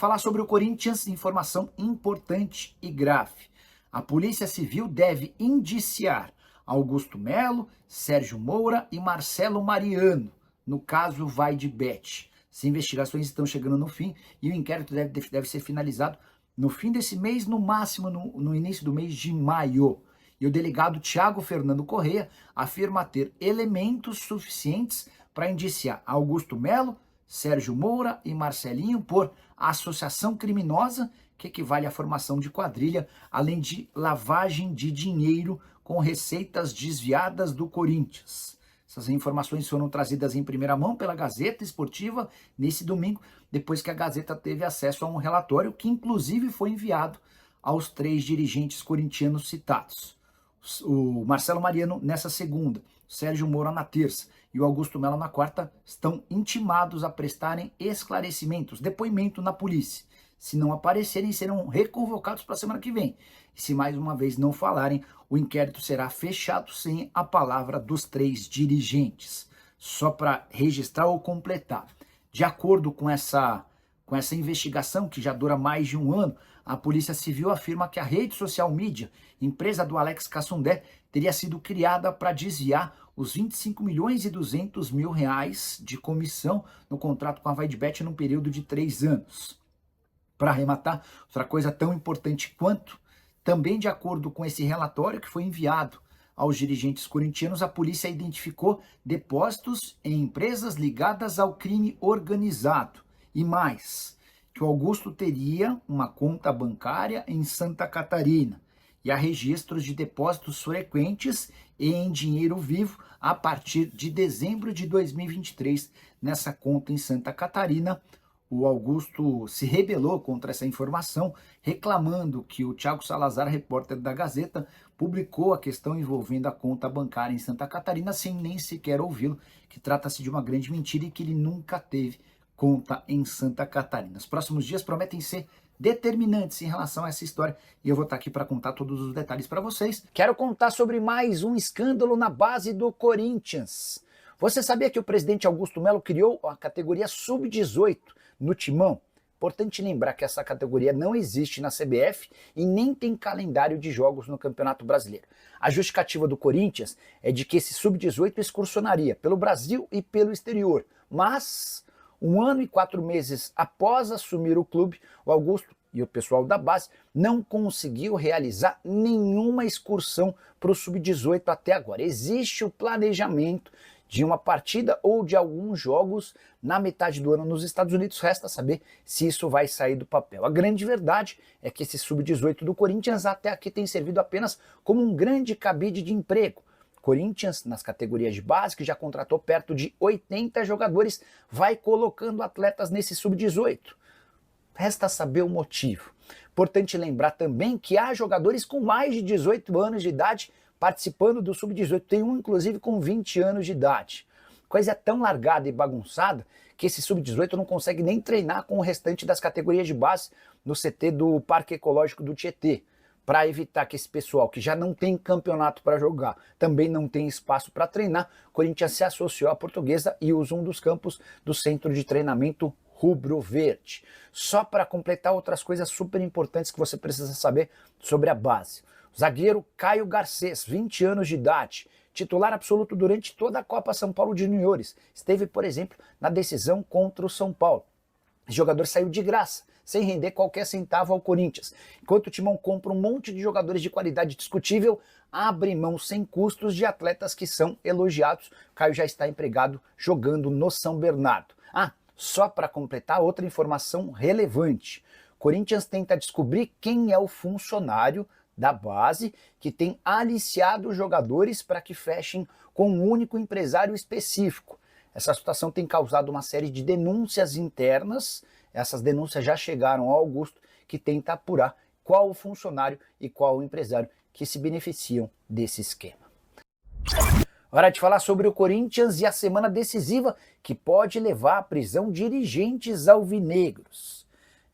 Falar sobre o Corinthians, informação importante e grave. A Polícia Civil deve indiciar Augusto Melo, Sérgio Moura e Marcelo Mariano, no caso Vai de Bet. As investigações estão chegando no fim e o inquérito deve ser finalizado no fim desse mês, no máximo no início do mês de maio. E o delegado Tiago Fernando Corrêa afirma ter elementos suficientes para indiciar Augusto Melo, Sérgio Moura e Marcelinho por associação criminosa, que equivale à formação de quadrilha, além de lavagem de dinheiro com receitas desviadas do Corinthians. Essas informações foram trazidas em primeira mão pela Gazeta Esportiva nesse domingo, depois que a Gazeta teve acesso a um relatório que inclusive foi enviado aos 3 dirigentes corintianos citados. O Marcelo Mariano nessa segunda, Sérgio Moura na terça e o Augusto Melo na quarta estão intimados a prestarem esclarecimentos, depoimento na polícia. Se não aparecerem, serão reconvocados para a semana que vem. E se mais uma vez não falarem, o inquérito será fechado sem a palavra dos 3 dirigentes. Só para registrar ou completar. De acordo com essa investigação, que já dura mais de um ano, a Polícia Civil afirma que a rede social mídia, empresa do Alex Cassundé, teria sido criada para desviar os 25 milhões e 200 mil reais de comissão no contrato com a Vai de Bet num período de 3 anos. Para arrematar, outra coisa tão importante quanto, também de acordo com esse relatório que foi enviado aos dirigentes corintianos, a polícia identificou depósitos em empresas ligadas ao crime organizado. E mais, que o Augusto teria uma conta bancária em Santa Catarina e há registros de depósitos frequentes e em dinheiro vivo a partir de dezembro de 2023 nessa conta em Santa Catarina. O Augusto se rebelou contra essa informação, reclamando que o Thiago Salazar, repórter da Gazeta, publicou a questão envolvendo a conta bancária em Santa Catarina sem nem sequer ouvi-lo, que trata-se de uma grande mentira e que ele nunca teve conta em Santa Catarina. Os próximos dias prometem ser determinantes em relação a essa história e eu vou estar aqui para contar todos os detalhes para vocês. Quero contar sobre mais um escândalo na base do Corinthians. Você sabia que o presidente Augusto Melo criou a categoria Sub-18 no Timão? Importante lembrar que essa categoria não existe na CBF e nem tem calendário de jogos no Campeonato Brasileiro. A justificativa do Corinthians é de que esse Sub-18 excursionaria pelo Brasil e pelo exterior, mas 1 ano e 4 meses após assumir o clube, o Augusto e o pessoal da base não conseguiu realizar nenhuma excursão para o Sub-18 até agora. Existe o planejamento de uma partida ou de alguns jogos na metade do ano nos Estados Unidos, resta saber se isso vai sair do papel. A grande verdade é que esse Sub-18 do Corinthians até aqui tem servido apenas como um grande cabide de emprego. Corinthians, nas categorias de base, que já contratou perto de 80 jogadores, vai colocando atletas nesse Sub-18. Resta saber o motivo. Importante lembrar também que há jogadores com mais de 18 anos de idade participando do Sub-18. Tem um, inclusive, com 20 anos de idade. Coisa é tão largada e bagunçada que esse Sub-18 não consegue nem treinar com o restante das categorias de base no CT do Parque Ecológico do Tietê. Para evitar que esse pessoal que já não tem campeonato para jogar, também não tem espaço para treinar, o Corinthians se associou à Portuguesa e usa um dos campos do centro de treinamento rubro-verde. Só para completar outras coisas super importantes que você precisa saber sobre a base. O zagueiro Caio Garcês, 20 anos de idade, titular absoluto durante toda a Copa São Paulo de Juniores. Esteve, por exemplo, na decisão contra o São Paulo. O jogador saiu de graça, sem render qualquer centavo ao Corinthians. Enquanto o Timão compra um monte de jogadores de qualidade discutível, abre mão sem custos de atletas que são elogiados. O Caio já está empregado jogando no São Bernardo. Só para completar, outra informação relevante. O Corinthians tenta descobrir quem é o funcionário da base que tem aliciado os jogadores para que fechem com um único empresário específico. Essa situação tem causado uma série de denúncias internas. Essas denúncias já chegaram ao Augusto, que tenta apurar qual o funcionário e qual o empresário que se beneficiam desse esquema. Hora de falar sobre o Corinthians e a semana decisiva que pode levar à prisão dirigentes alvinegros.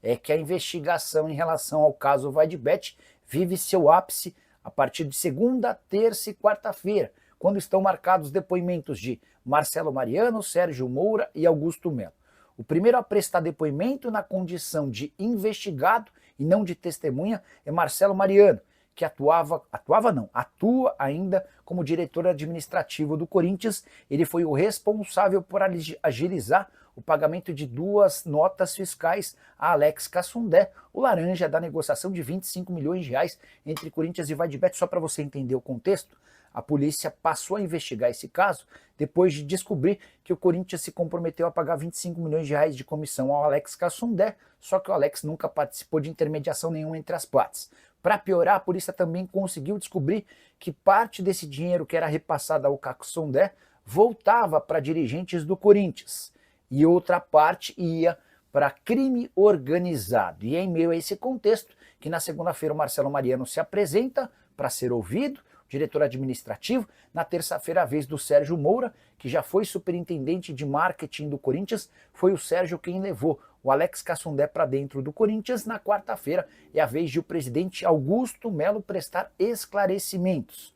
É que a investigação em relação ao caso Vai de Bet vive seu ápice a partir de segunda, terça e quarta-feira, quando estão marcados depoimentos de Marcelo Mariano, Sérgio Moura e Augusto Melo. O primeiro a prestar depoimento na condição de investigado e não de testemunha é Marcelo Mariano, que atua ainda como diretor administrativo do Corinthians. Ele foi o responsável por agilizar o pagamento de 2 notas fiscais a Alex Cassundé, o laranja da negociação de 25 milhões de reais entre Corinthians e Vadibet. Só para você entender o contexto, a polícia passou a investigar esse caso depois de descobrir que o Corinthians se comprometeu a pagar 25 milhões de reais de comissão ao Alex Cassundé, só que o Alex nunca participou de intermediação nenhuma entre as partes. Para piorar, a polícia também conseguiu descobrir que parte desse dinheiro que era repassado ao Cassundé voltava para dirigentes do Corinthians e outra parte ia para crime organizado. E é em meio a esse contexto que na segunda-feira o Marcelo Mariano se apresenta para ser ouvido, diretor administrativo. Na terça-feira, a vez do Sérgio Moura, que já foi superintendente de marketing do Corinthians, foi o Sérgio quem levou o Alex Cassundé para dentro do Corinthians. Na quarta-feira é a vez de o presidente Augusto Melo prestar esclarecimentos.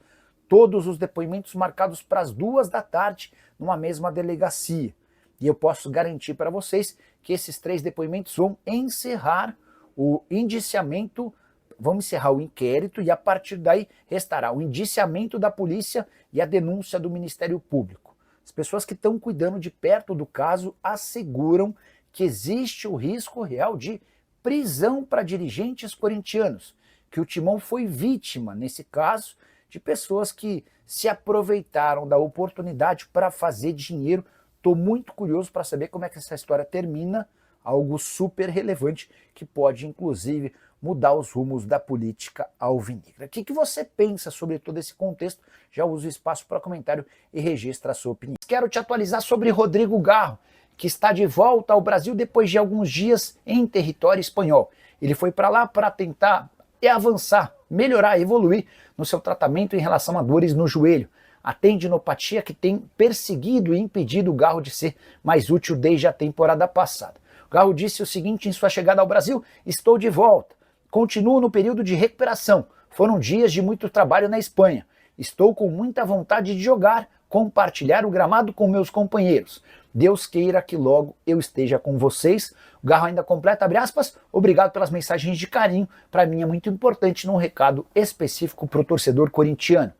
Todos os depoimentos marcados para as 2 da tarde numa mesma delegacia. E eu posso garantir para vocês que esses 3 depoimentos vão encerrar o indiciamento, vão encerrar o inquérito e a partir daí restará o indiciamento da polícia e a denúncia do Ministério Público. As pessoas que estão cuidando de perto do caso asseguram que existe o risco real de prisão para dirigentes corintianos, que o Timão foi vítima, nesse caso, de pessoas que se aproveitaram da oportunidade para fazer dinheiro. Estou muito curioso para saber como é que essa história termina, algo super relevante que pode, inclusive, mudar os rumos da política alvinegra. O que você pensa sobre todo esse contexto? Já uso o espaço para comentário e registra a sua opinião. Quero te atualizar sobre Rodrigo Garro, que está de volta ao Brasil depois de alguns dias em território espanhol. Ele foi para lá para tentar avançar, melhorar, evoluir no seu tratamento em relação a dores no joelho. A tendinopatia que tem perseguido e impedido o Garro de ser mais útil desde a temporada passada. O Garro disse o seguinte em sua chegada ao Brasil: estou de volta, continuo no período de recuperação, foram dias de muito trabalho na Espanha, estou com muita vontade de jogar, compartilhar o gramado com meus companheiros, Deus queira que logo eu esteja com vocês. O Garro ainda completa, abre aspas, obrigado pelas mensagens de carinho, para mim é muito importante num recado específico para o torcedor corintiano.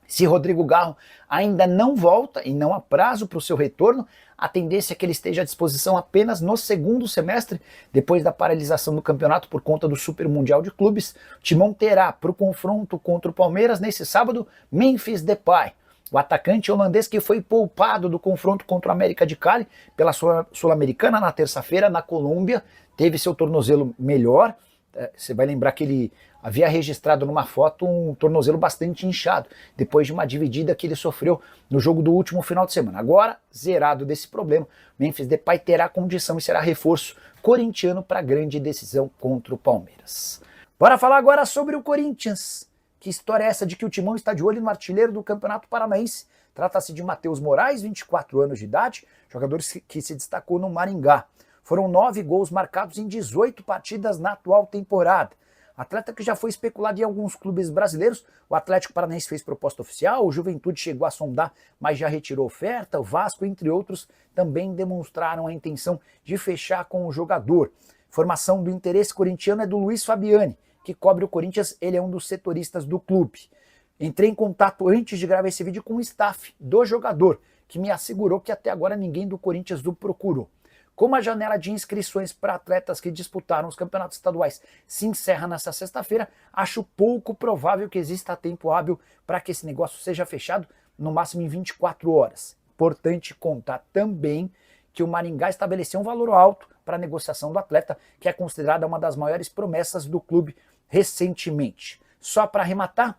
Se Rodrigo Garro ainda não volta e não há prazo para o seu retorno, a tendência é que ele esteja à disposição apenas no segundo semestre, depois da paralisação do campeonato por conta do Super Mundial de Clubes. O Timão terá para o confronto contra o Palmeiras nesse sábado Memphis Depay, o atacante holandês que foi poupado do confronto contra o América de Cali pela Sul-Americana na terça-feira na Colômbia, teve seu tornozelo melhor. Você vai lembrar que ele havia registrado numa foto um tornozelo bastante inchado, depois de uma dividida que ele sofreu no jogo do último final de semana. Agora, zerado desse problema, Memphis Depay terá condição e será reforço corintiano para a grande decisão contra o Palmeiras. Bora falar agora sobre o Corinthians. Que história é essa de que o Timão está de olho no artilheiro do Campeonato Paranaense? Trata-se de Matheus Moraes, 24 anos de idade, jogador que se destacou no Maringá. Foram 9 gols marcados em 18 partidas na atual temporada. Atleta que já foi especulado em alguns clubes brasileiros. O Atlético Paranaense fez proposta oficial, o Juventude chegou a sondar, mas já retirou oferta. O Vasco, entre outros, também demonstraram a intenção de fechar com o jogador. Informação do interesse corintiano é do Luiz Fabiani, que cobre o Corinthians, ele é um dos setoristas do clube. Entrei em contato antes de gravar esse vídeo com o staff do jogador, que me assegurou que até agora ninguém do Corinthians o procurou. Como a janela de inscrições para atletas que disputaram os campeonatos estaduais se encerra nesta sexta-feira, acho pouco provável que exista tempo hábil para que esse negócio seja fechado, no máximo em 24 horas. Importante contar também que o Maringá estabeleceu um valor alto para a negociação do atleta, que é considerada uma das maiores promessas do clube recentemente. Só para arrematar,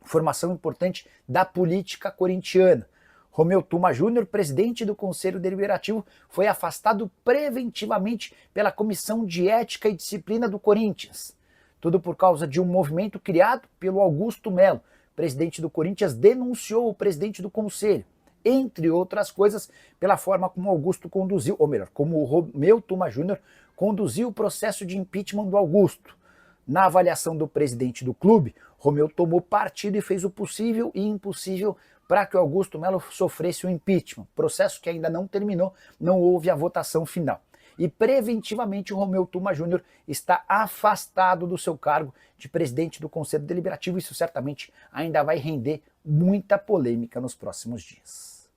informação importante da política corintiana. Romeu Tuma Júnior, presidente do Conselho Deliberativo, foi afastado preventivamente pela Comissão de Ética e Disciplina do Corinthians. Tudo por causa de um movimento criado pelo Augusto Melo. O presidente do Corinthians denunciou o presidente do Conselho, entre outras coisas, pela forma como Augusto conduziu, ou melhor, como o Romeu Tuma Júnior conduziu o processo de impeachment do Augusto. Na avaliação do presidente do clube, Romeu tomou partido e fez o possível e impossível para que o Augusto Melo sofresse o impeachment, processo que ainda não terminou, não houve a votação final. e preventivamente o Romeu Tuma Júnior está afastado do seu cargo de presidente do Conselho Deliberativo. Isso certamente ainda vai render muita polêmica nos próximos dias.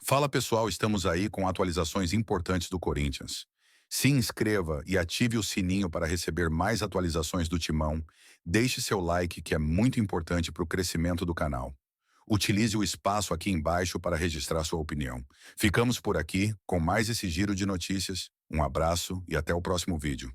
Fala pessoal, estamos aí com atualizações importantes do Corinthians. Se inscreva e ative o sininho para receber mais atualizações do Timão. Deixe seu like, que é muito importante para o crescimento do canal. Utilize o espaço aqui embaixo para registrar sua opinião. Ficamos por aqui com mais esse giro de notícias. Um abraço e até o próximo vídeo.